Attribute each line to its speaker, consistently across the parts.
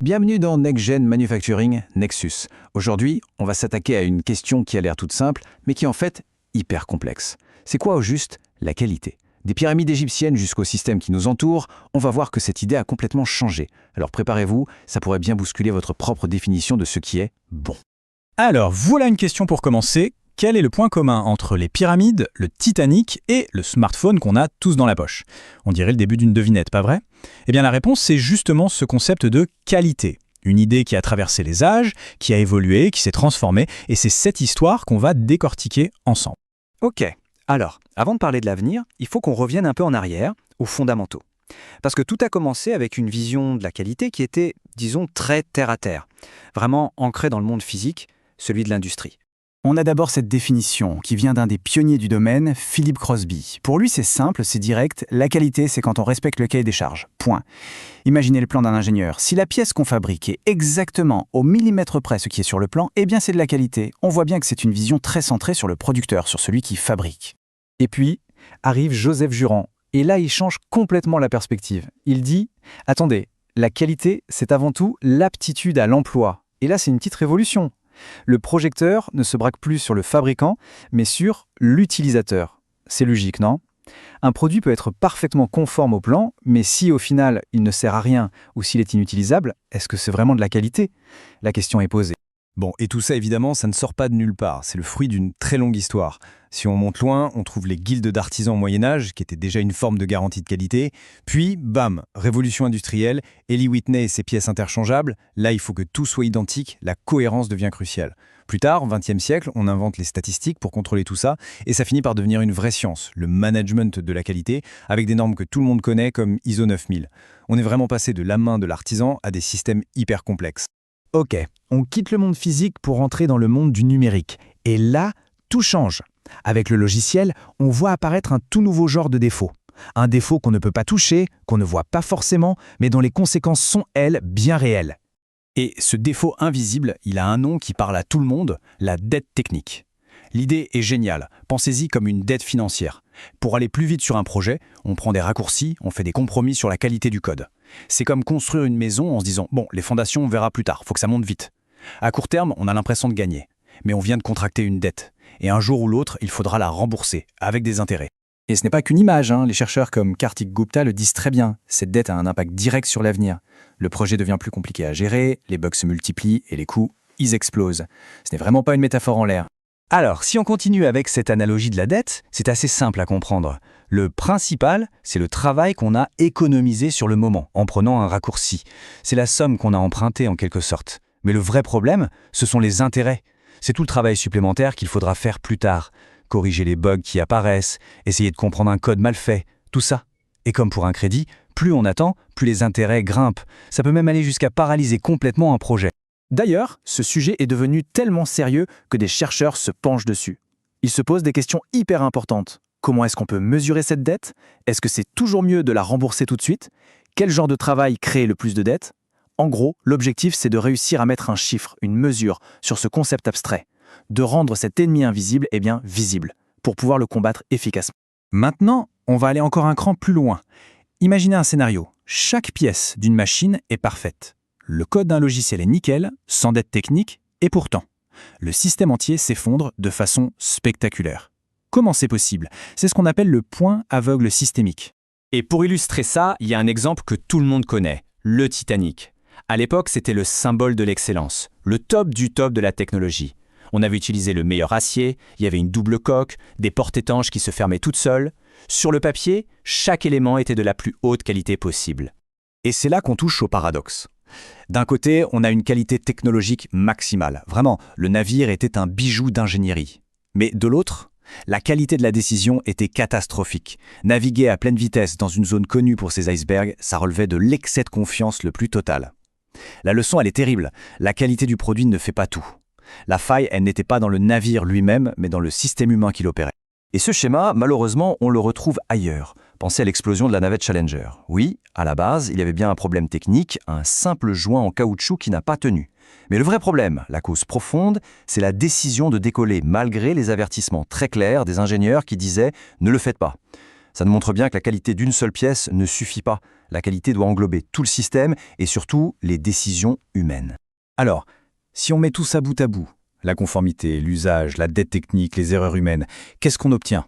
Speaker 1: Bienvenue dans Next Gen Manufacturing Nexus. Aujourd'hui, on va s'attaquer à une question qui a l'air toute simple, mais qui est en fait hyper complexe. C'est quoi au juste la qualité ? Des pyramides égyptiennes jusqu'au système qui nous entoure, on va voir que cette idée a complètement changé. Alors préparez-vous, ça pourrait bien bousculer votre propre définition de ce qui est bon.
Speaker 2: Alors, voilà une question pour commencer. Quel est le point commun entre les pyramides, le Titanic et le smartphone qu'on a tous dans la poche ? On dirait le début d'une devinette, pas vrai ? Eh bien la réponse, c'est justement ce concept de qualité. Une idée qui a traversé les âges, qui a évolué, qui s'est transformée, et c'est cette histoire qu'on va décortiquer ensemble.
Speaker 3: Ok, alors, avant de parler de l'avenir, il faut qu'on revienne un peu en arrière, aux fondamentaux. Parce que tout a commencé avec une vision de la qualité qui était, disons, très terre-à-terre, vraiment ancrée dans le monde physique, celui de l'industrie.
Speaker 4: On a d'abord cette définition qui vient d'un des pionniers du domaine, Philip Crosby. Pour lui, c'est simple, c'est direct. La qualité, c'est quand on respecte le cahier des charges. Point. Imaginez le plan d'un ingénieur. Si la pièce qu'on fabrique est exactement au millimètre près ce qui est sur le plan, eh bien c'est de la qualité. On voit bien que c'est une vision très centrée sur le producteur, sur celui qui fabrique.
Speaker 3: Et puis, arrive Joseph Juran. Et là, il change complètement la perspective. Il dit « Attendez, la qualité, c'est avant tout l'aptitude à l'emploi. » Et là, c'est une petite révolution. Le projecteur ne se braque plus sur le fabricant, mais sur l'utilisateur. C'est logique, non ? Un produit peut être parfaitement conforme au plan, mais si au final il ne sert à rien ou s'il est inutilisable, est-ce que c'est vraiment de la qualité ? La question est posée.
Speaker 2: Bon, et tout ça, évidemment, ça ne sort pas de nulle part. C'est le fruit d'une très longue histoire. Si on monte loin, on trouve les guildes d'artisans au Moyen-Âge, qui étaient déjà une forme de garantie de qualité. Puis, bam, révolution industrielle, Eli Whitney et ses pièces interchangeables. Là, il faut que tout soit identique, la cohérence devient cruciale. Plus tard, au XXe siècle, on invente les statistiques pour contrôler tout ça, et ça finit par devenir une vraie science, le management de la qualité, avec des normes que tout le monde connaît comme ISO 9000. On est vraiment passé de la main de l'artisan à des systèmes hyper complexes.
Speaker 4: Ok, on quitte le monde physique pour entrer dans le monde du numérique. Et là, tout change. Avec le logiciel, on voit apparaître un tout nouveau genre de défaut. Un défaut qu'on ne peut pas toucher, qu'on ne voit pas forcément, mais dont les conséquences sont, elles, bien réelles.
Speaker 2: Et ce défaut invisible, il a un nom qui parle à tout le monde, la dette technique. L'idée est géniale, pensez-y comme une dette financière. Pour aller plus vite sur un projet, on prend des raccourcis, on fait des compromis sur la qualité du code. C'est comme construire une maison en se disant « Bon, les fondations, on verra plus tard, faut que ça monte vite ». À court terme, on a l'impression de gagner. Mais on vient de contracter une dette. Et un jour ou l'autre, il faudra la rembourser, avec des intérêts.
Speaker 3: Et ce n'est pas qu'une image, Les chercheurs comme Kartik Gupta le disent très bien. Cette dette a un impact direct sur l'avenir. Le projet devient plus compliqué à gérer, les bugs se multiplient et les coûts, ils explosent. Ce n'est vraiment pas une métaphore en l'air.
Speaker 4: Alors, si on continue avec cette analogie de la dette, c'est assez simple à comprendre. Le principal, c'est le travail qu'on a économisé sur le moment, en prenant un raccourci. C'est la somme qu'on a empruntée en quelque sorte. Mais le vrai problème, ce sont les intérêts. C'est tout le travail supplémentaire qu'il faudra faire plus tard. Corriger les bugs qui apparaissent, essayer de comprendre un code mal fait, tout ça. Et comme pour un crédit, plus on attend, plus les intérêts grimpent. Ça peut même aller jusqu'à paralyser complètement un projet.
Speaker 3: D'ailleurs, ce sujet est devenu tellement sérieux que des chercheurs se penchent dessus. Ils se posent des questions hyper importantes. Comment est-ce qu'on peut mesurer cette dette ? Est-ce que c'est toujours mieux de la rembourser tout de suite ? Quel genre de travail crée le plus de dettes ? En gros, l'objectif, c'est de réussir à mettre un chiffre, une mesure, sur ce concept abstrait. De rendre cet ennemi invisible, visible, pour pouvoir le combattre efficacement.
Speaker 4: Maintenant, on va aller encore un cran plus loin. Imaginez un scénario. Chaque pièce d'une machine est parfaite. Le code d'un logiciel est nickel, sans dette technique, et pourtant, le système entier s'effondre de façon spectaculaire. Comment c'est possible ? C'est ce qu'on appelle le point aveugle systémique.
Speaker 5: Et pour illustrer ça, il y a un exemple que tout le monde connaît, le Titanic. À l'époque, c'était le symbole de l'excellence, le top du top de la technologie. On avait utilisé le meilleur acier, il y avait une double coque, des portes étanches qui se fermaient toutes seules. Sur le papier, chaque élément était de la plus haute qualité possible.
Speaker 2: Et c'est là qu'on touche au paradoxe. D'un côté, on a une qualité technologique maximale. Vraiment, le navire était un bijou d'ingénierie. Mais de l'autre, la qualité de la décision était catastrophique. Naviguer à pleine vitesse dans une zone connue pour ses icebergs, ça relevait de l'excès de confiance le plus total. La leçon, elle est terrible. La qualité du produit ne fait pas tout. La faille, elle n'était pas dans le navire lui-même, mais dans le système humain qui l'opérait.
Speaker 6: Et ce schéma, malheureusement, on le retrouve ailleurs. Pensez à l'explosion de la navette Challenger. Oui, à la base, il y avait bien un problème technique, un simple joint en caoutchouc qui n'a pas tenu. Mais le vrai problème, la cause profonde, c'est la décision de décoller malgré les avertissements très clairs des ingénieurs qui disaient « ne le faites pas ». Ça nous montre bien que la qualité d'une seule pièce ne suffit pas. La qualité doit englober tout le système et surtout les décisions humaines.
Speaker 2: Alors, si on met tout ça bout à bout, la conformité, l'usage, la dette technique, les erreurs humaines, qu'est-ce qu'on obtient?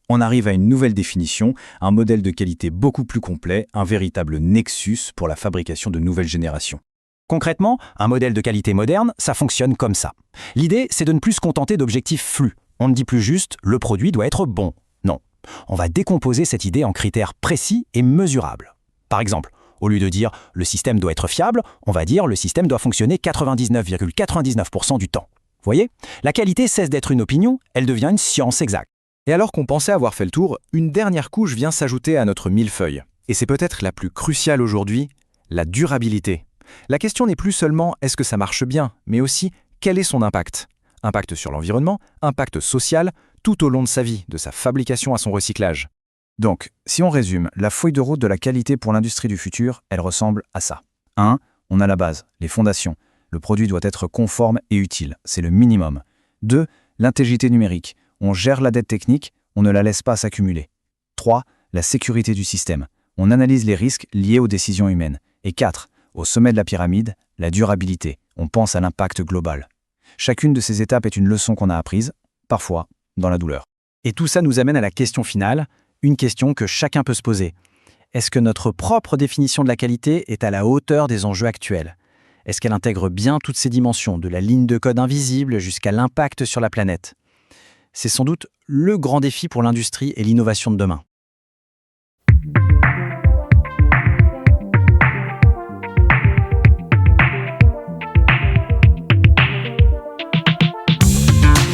Speaker 2: On arrive à une nouvelle définition, un modèle de qualité beaucoup plus complet, un véritable nexus pour la fabrication de nouvelles générations.
Speaker 5: Concrètement, un modèle de qualité moderne, ça fonctionne comme ça. L'idée, c'est de ne plus se contenter d'objectifs flous. On ne dit plus juste « le produit doit être bon ». Non. On va décomposer cette idée en critères précis et mesurables. Par exemple, au lieu de dire « le système doit être fiable », on va dire « le système doit fonctionner 99,99% du temps ». Voyez, la qualité cesse d'être une opinion, elle devient une science exacte.
Speaker 3: Et alors qu'on pensait avoir fait le tour, une dernière couche vient s'ajouter à notre millefeuille. Et c'est peut-être la plus cruciale aujourd'hui, la durabilité. La question n'est plus seulement est-ce que ça marche bien, mais aussi quel est son impact. Impact sur l'environnement, impact social, tout au long de sa vie, de sa fabrication à son recyclage. Donc, si on résume, la feuille de route de la qualité pour l'industrie du futur, elle ressemble à ça. 1. On a la base, les fondations. Le produit doit être conforme et utile, c'est le minimum. 2. L'intégrité numérique. On gère la dette technique, on ne la laisse pas s'accumuler. 3. La sécurité du système. On analyse les risques liés aux décisions humaines. Et 4. Au sommet de la pyramide, la durabilité. On pense à l'impact global. Chacune de ces étapes est une leçon qu'on a apprise, parfois dans la douleur.
Speaker 4: Et tout ça nous amène à la question finale, une question que chacun peut se poser. Est-ce que notre propre définition de la qualité est à la hauteur des enjeux actuels? Est-ce qu'elle intègre bien toutes ces dimensions, de la ligne de code invisible jusqu'à l'impact sur la planète? C'est sans doute le grand défi pour l'industrie et l'innovation de demain.